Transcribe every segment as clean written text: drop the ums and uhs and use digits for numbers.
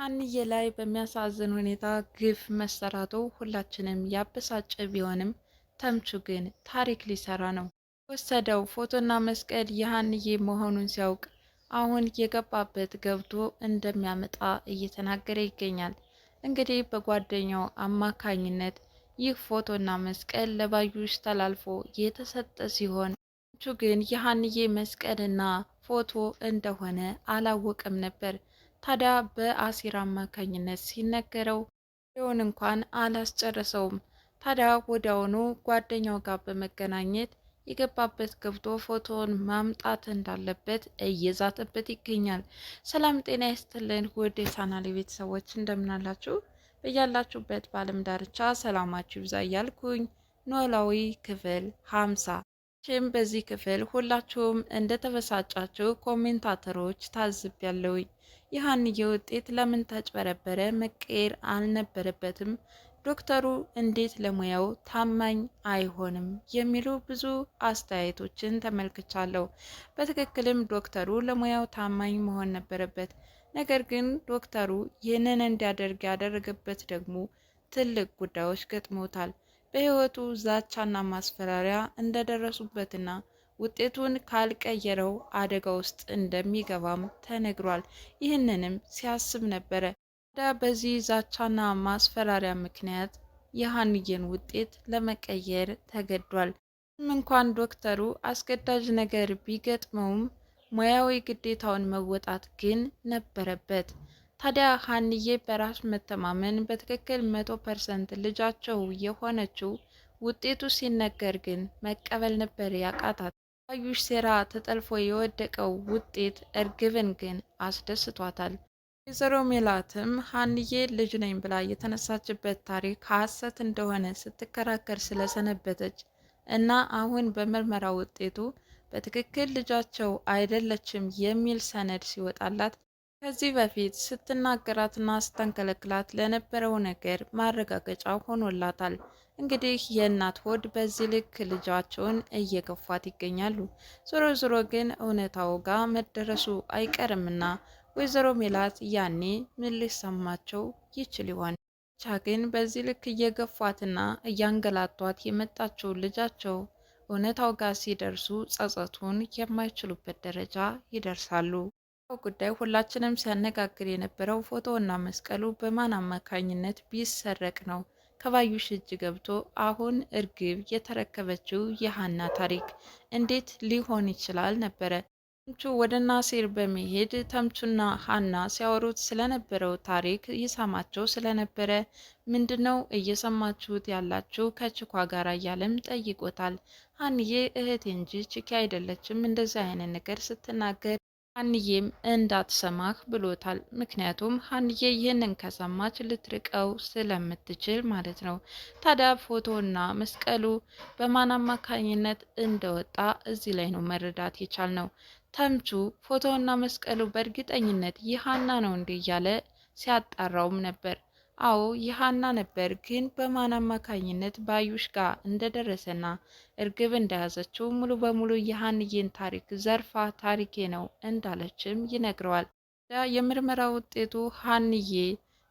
ሀንዬ ላይ በሚያሳዝን ሁኔታ ግፍ መሰራቱ ሁላችንም ያበሳጨ ቢሆንም ተምቹ ግን ታሪክ ሊሰራ ነው። ወሰደው ፎቶና መስቀል የሀንዬ መሆኑን ሲያውቅ አሁን የገባበት ገብቶ እንደሚያመጣ እየተናገረ ይገኛል። እንግዲህ በጓደኛው አማካኝነት ይህ ፎቶና መስቀል ለባዩሽ ተላልፎ የተሰጠ ሲሆን ተምቹ ግን የሀንዬ መስቀልና ፎቶ እንደሆነ አላወቀም ነበር። ታዲያ በአሲር አማካኝነት ሲነገረው ሊሆን እንኳን አላስጨረሰውም። ታዲያ ወዲያውኑ ጓደኛው ጋር በመገናኘት የገባበት ገብቶ ፎቶውን ማምጣት እንዳለበት እየዛተበት ይገኛል። ሰላም ጤና ይስጥልን ውድ የቻናሌ ቤተሰቦች እንደምናላችሁ በያላችሁበት በዓለም ዳርቻ ሰላማችሁ ይብዛ እያልኩኝ ኖላዊ ክፍል 50 በዚህ ክፍል ሁላችሁም እንደተበሳጫችሁ ኮሜንታተሮች ታዝቤያለሁኝ። የሀንዬ ውጤት ለምን ተጭበረበረ? መቀየር አልነበረበትም? ዶክተሩ እንዴት ለሙያው ታማኝ አይሆንም? የሚሉ ብዙ አስተያየቶችን ተመልክቻለሁ። በትክክልም ዶክተሩ ለሙያው ታማኝ መሆን ነበረበት። ነገር ግን ዶክተሩ ይህንን እንዲያደርግ ያደረገበት ደግሞ ትልቅ ጉዳዮች ገጥሞታል። በህይወቱ ዛቻና ማስፈራሪያ እንደደረሱበትና ውጤቱን ካልቀየረው አደጋ ውስጥ እንደሚገባም ተነግሯል። ይህንንም ሲያስብ ነበረ። ታዲያ በዚህ ዛቻና ማስፈራሪያ ምክንያት የሀንዬን ውጤት ለመቀየር ተገዷል። እንኳን ዶክተሩ አስገዳጅ ነገር ቢገጥመውም ሙያዊ ግዴታውን መወጣት ግን ነበረበት። ታዲያ ሀንዬ በራስ መተማመን በትክክል 100% ልጃቸው የሆነችው ውጤቱ ሲነገር ግን መቀበል ነበር ያቃታት። ባዩሽ ሴራ ተጠልፎ የወደቀው ውጤት እርግብን ግን አስደስቷታል። ወይዘሮ ሜላትም ሀንዬ ልጅ ነኝ ብላ የተነሳችበት ታሪክ ሐሰት እንደሆነ ስትከራከር ስለሰነበተች እና አሁን በምርመራ ውጤቱ በትክክል ልጃቸው አይደለችም የሚል ሰነድ ሲወጣላት ከዚህ በፊት ስትናገራትና ስተንከለክላት ለነበረው ነገር ማረጋገጫ ሆኖላታል። እንግዲህ የእናት ሆድ በዚህ ልክ ልጃቸውን እየገፏት ይገኛሉ። ዞሮ ዞሮ ግን እውነታው ጋር መደረሱ አይቀርምና ወይዘሮ ሜላት ያኔ ምን ሊሰማቸው ይችል ይሆን? ብቻ ግን በዚህ ልክ እየገፏትና እያንገላቷት የመጣችው ልጃቸው እውነታው ጋር ሲደርሱ ጸጸቱን የማይችሉበት ደረጃ ይደርሳሉ። ጉዳይ ሁላችንም ሲያነጋግር የነበረው ፎቶና መስቀሉ በማን አማካኝነት ቢሰረቅ ነው ከባዩሽ እጅ ገብቶ አሁን እርግብ የተረከበችው የሀና ታሪክ እንዴት ሊሆን ይችላል ነበረ። ተምቹ ወደ ናሲር በመሄድ ተምቹና ሀና ሲያወሩት ስለነበረው ታሪክ ይሰማቸው ስለነበረ ምንድነው እየሰማችሁት ያላችሁ ከችኳ ጋር እያለም ጠይቆታል። ሀንዬ እህቴ እንጂ ችኪ አይደለችም እንደዚህ አይነት ነገር ስትናገር ሀንዬም እንዳትሰማህ ብሎታል። ምክንያቱም ሀንዬ ይህንን ከሰማች ልትርቀው ስለምትችል ማለት ነው። ታዲያ ፎቶና መስቀሉ በማን አማካኝነት እንደወጣ እዚህ ላይ ነው መረዳት የቻልነው። ተምቹ ፎቶና መስቀሉ በእርግጠኝነት የሀና ነው እንዲህ እያለ ሲያጣራውም ነበር። አዎ የሀና ነበር፣ ግን በማን አማካኝነት ባዩሽ ጋር እንደደረሰና እርግብ እንደያዘችው ሙሉ በሙሉ የሀንዬን ታሪክ ዘርፋ ታሪኬ ነው እንዳለችም ይነግረዋል። የምርመራ ውጤቱ ሀንዬ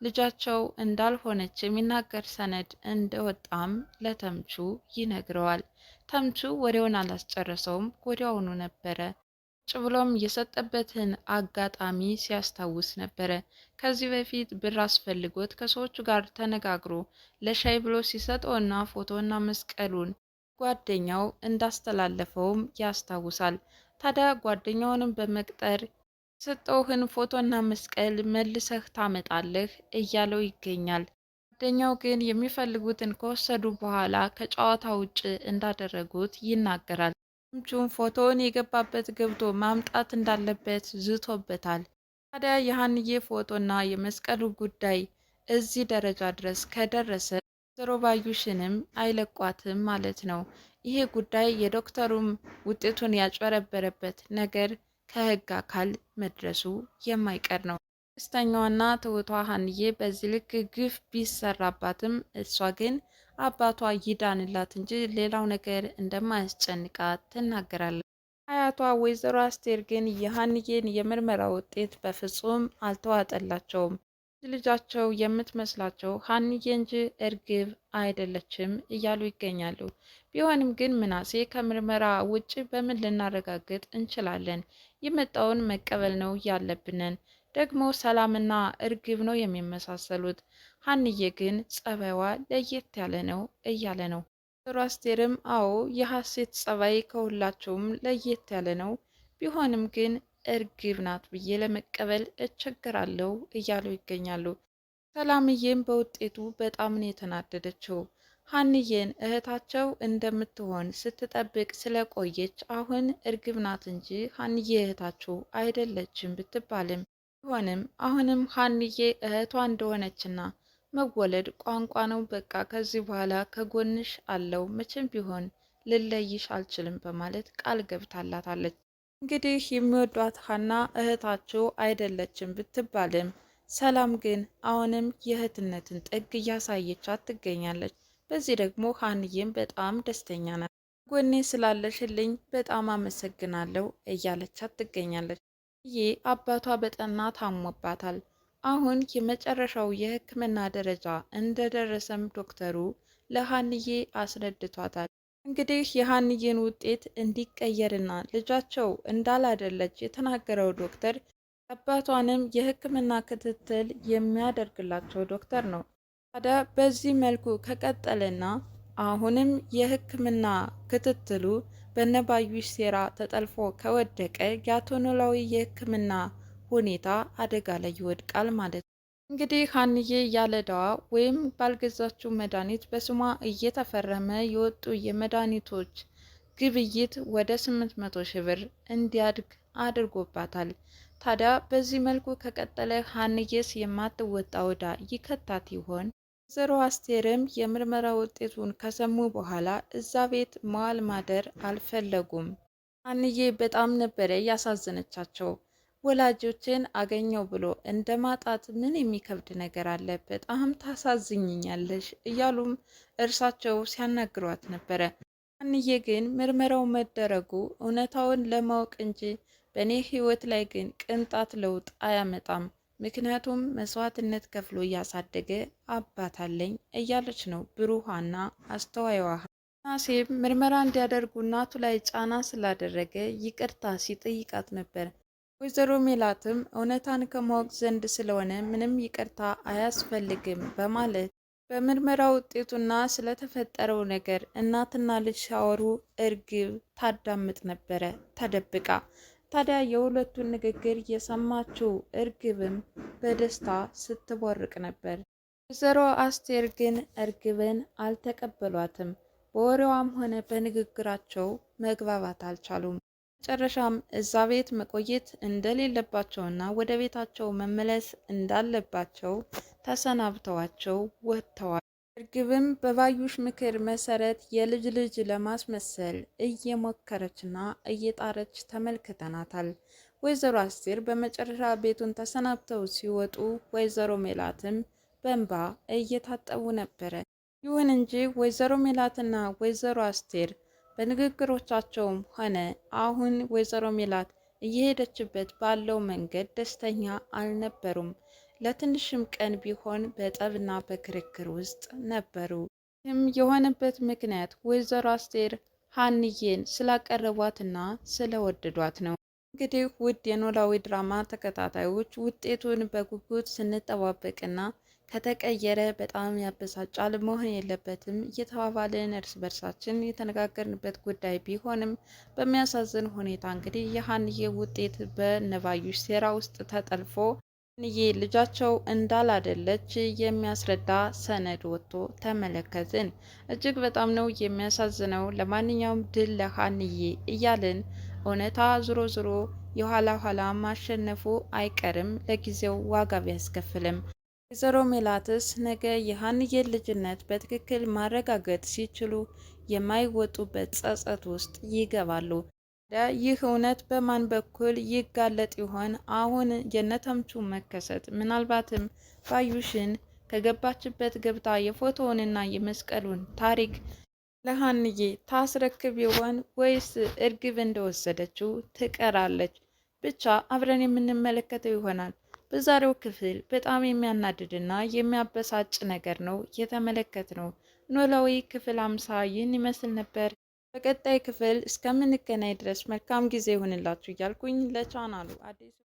ልጃቸው እንዳልሆነች የሚናገር ሰነድ እንደወጣም ለተምቹ ይነግረዋል። ተምቹ ወሬውን አላስጨረሰውም፣ ወዲያውኑ ነበረ ቁጭ ብሎም የሰጠበትን አጋጣሚ ሲያስታውስ ነበረ። ከዚህ በፊት ብር አስፈልጎት ከሰዎቹ ጋር ተነጋግሮ ለሻይ ብሎ ሲሰጠውና ፎቶና መስቀሉን ጓደኛው እንዳስተላለፈውም ያስታውሳል። ታዲያ ጓደኛውንም በመቅጠር የሰጠውህን ፎቶና መስቀል መልሰህ ታመጣለህ እያለው ይገኛል። ጓደኛው ግን የሚፈልጉትን ከወሰዱ በኋላ ከጨዋታ ውጭ እንዳደረጉት ይናገራል። ተምቹም ፎቶውን የገባበት ገብቶ ማምጣት እንዳለበት ዝቶበታል። ታዲያ የሀንዬ ፎቶና የመስቀሉ ጉዳይ እዚህ ደረጃ ድረስ ከደረሰ ወይዘሮ ባዩሽንም አይለቋትም ማለት ነው። ይሄ ጉዳይ የዶክተሩም ውጤቱን ያጭበረበረበት ነገር ከህግ አካል መድረሱ የማይቀር ነው። ደስተኛዋና ትሁቷ ሀንዬ በዚህ ልክ ግፍ ቢሰራባትም እሷ ግን አባቷ ይዳንላት እንጂ ሌላው ነገር እንደማያስጨንቃት ትናገራለች። አያቷ ወይዘሮ አስቴር ግን የሀንዬን የምርመራ ውጤት በፍጹም አልተዋጠላቸውም። ልጃቸው የምትመስላቸው ሀንዬ እንጂ እርግብ አይደለችም እያሉ ይገኛሉ። ቢሆንም ግን ምናሴ ከምርመራ ውጭ በምን ልናረጋግጥ እንችላለን? የመጣውን መቀበል ነው ያለብንን። ደግሞ ሰላምና እርግብ ነው የሚመሳሰሉት። ሀንዬ ግን ጸባይዋ ለየት ያለ ነው እያለ ነው። ዶክተር አስቴርም አዎ የሀሴት ጸባይ ከሁላቸውም ለየት ያለ ነው፣ ቢሆንም ግን እርግብ ናት ብዬ ለመቀበል እቸግራለሁ እያሉ ይገኛሉ። ሰላምዬም በውጤቱ በጣም ነው የተናደደችው። ሀንዬን እህታቸው እንደምትሆን ስትጠብቅ ስለቆየች አሁን እርግብ ናት እንጂ ሀንዬ እህታቸው አይደለችም ብትባልም ቢሆንም አሁንም ሀንዬ እህቷ እንደሆነችና መወለድ ቋንቋ ነው፣ በቃ ከዚህ በኋላ ከጎንሽ አለው፣ መቼም ቢሆን ልለይሽ አልችልም በማለት ቃል ገብታላታለች። እንግዲህ የሚወዷት ሀና እህታቸው አይደለችም ብትባልም ሰላም ግን አሁንም የእህትነትን ጥግ እያሳየቻት ትገኛለች። በዚህ ደግሞ ሀንዬም በጣም ደስተኛ ናት። ጎኔ ስላለሽልኝ በጣም አመሰግናለሁ እያለቻት ትገኛለች። ይህ አባቷ በጠና ታሞባታል። አሁን የመጨረሻው የሕክምና ደረጃ እንደደረሰም ዶክተሩ ለሀንዬ አስረድቷታል። እንግዲህ የሀንዬን ውጤት እንዲቀየርና ልጃቸው እንዳላደለች የተናገረው ዶክተር አባቷንም የሕክምና ክትትል የሚያደርግላቸው ዶክተር ነው። ታዲያ በዚህ መልኩ ከቀጠለና አሁንም የሕክምና ክትትሉ በነባዩሽ ሴራ ተጠልፎ ከወደቀ የአቶ ኖላዊ የሕክምና ሁኔታ አደጋ ላይ ይወድቃል ማለት ነው። እንግዲህ ሀንዬ ያለዳዋ ወይም ባልገዛችው መድኃኒት በስሟ እየተፈረመ የወጡ የመድኃኒቶች ግብይት ወደ 800 ሺህ ብር እንዲያድግ አድርጎባታል። ታዲያ በዚህ መልኩ ከቀጠለ ሀንዬስ የማትወጣ ወዳ ይከታት ይሆን? ወይዘሮ አስቴርም የምርመራ ውጤቱን ከሰሙ በኋላ እዛ ቤት መዋል ማደር አልፈለጉም። ሀንዬ በጣም ነበረ ያሳዘነቻቸው። ወላጆችን አገኘው ብሎ እንደ ማጣት ምን የሚከብድ ነገር አለ? በጣም ታሳዝኝኛለሽ እያሉም እርሳቸው ሲያናግሯት ነበረ። ሀንዬ ግን ምርመራው መደረጉ እውነታውን ለማወቅ እንጂ በእኔ ሕይወት ላይ ግን ቅንጣት ለውጥ አያመጣም፣ ምክንያቱም መስዋዕትነት ከፍሎ እያሳደገ አባት አለኝ እያለች ነው ብሩሃና አስተዋይዋ። ናሴም ምርመራ እንዲያደርጉ እናቱ ላይ ጫና ስላደረገ ይቅርታ ሲጠይቃት ነበር። ወይዘሮ ሜላትም እውነታን ከማወቅ ዘንድ ስለሆነ ምንም ይቅርታ አያስፈልግም በማለት በምርመራ ውጤቱና ስለተፈጠረው ነገር እናትና ልጅ ሲያወሩ እርግብ ታዳምጥ ነበረ ተደብቃ። ታዲያ የሁለቱን ንግግር የሰማችው እርግብም በደስታ ስትቦርቅ ነበር። ወይዘሮ አስቴር ግን እርግብን አልተቀበሏትም። በወሬዋም ሆነ በንግግራቸው መግባባት አልቻሉም። መጨረሻም እዛ ቤት መቆየት እንደሌለባቸውና ወደ ቤታቸው መመለስ እንዳለባቸው ተሰናብተዋቸው ወጥተዋል። እርግብም በባዩሽ ምክር መሰረት የልጅ ልጅ ለማስመሰል እየሞከረችና እየጣረች ተመልክተናታል። ወይዘሮ አስቴር በመጨረሻ ቤቱን ተሰናብተው ሲወጡ ወይዘሮ ሜላትም በእንባ እየታጠቡ ነበረ። ይሁን እንጂ ወይዘሮ ሜላትና ወይዘሮ አስቴር በንግግሮቻቸውም ሆነ አሁን ወይዘሮ ሜላት እየሄደችበት ባለው መንገድ ደስተኛ አልነበሩም። ለትንሽም ቀን ቢሆን በጠብና በክርክር ውስጥ ነበሩ። ይህም የሆነበት ምክንያት ወይዘሮ አስቴር ሀንዬን ስላቀረቧትና ስለወደዷት ነው። እንግዲህ ውድ የኖላዊ ድራማ ተከታታዮች ውጤቱን በጉጉት ስንጠባበቅና ከተቀየረ በጣም ያበሳጫል፣ መሆን የለበትም እየተባባልን እርስ በርሳችን የተነጋገርንበት ጉዳይ ቢሆንም በሚያሳዝን ሁኔታ እንግዲህ የሀንዬ ውጤት በነባዩሽ ሴራ ውስጥ ተጠልፎ ሀንዬ ልጃቸው እንዳላደለች የሚያስረዳ ሰነድ ወጥቶ ተመለከትን። እጅግ በጣም ነው የሚያሳዝነው። ለማንኛውም ድል ለሀንዬ እያልን እውነታ ዞሮ ዞሮ የኋላ ኋላ ማሸነፉ አይቀርም፣ ለጊዜው ዋጋ ቢያስከፍልም። ወይዘሮ ሜላትስ ነገ የሀንዬን ልጅነት በትክክል ማረጋገጥ ሲችሉ የማይወጡበት ጸጸት ውስጥ ይገባሉ። ይህ እውነት በማን በኩል ይጋለጥ ይሆን? አሁን የነተምቹ መከሰት ምናልባትም ባዩሽን ከገባችበት ገብታ የፎቶውንና የመስቀሉን ታሪክ ለሀንዬ ታስረክብ ይሆን ወይስ እርግብ እንደወሰደችው ትቀራለች? ብቻ አብረን የምንመለከተው ይሆናል። በዛሬው ክፍል በጣም የሚያናድድና የሚያበሳጭ ነገር ነው የተመለከትነው። ኖላዊ ክፍል 50 ይህን ይመስል ነበር። በቀጣይ ክፍል እስከምንገናኝ ድረስ መልካም ጊዜ ይሁንላችሁ እያልኩኝ ለቻናሉ አዲስ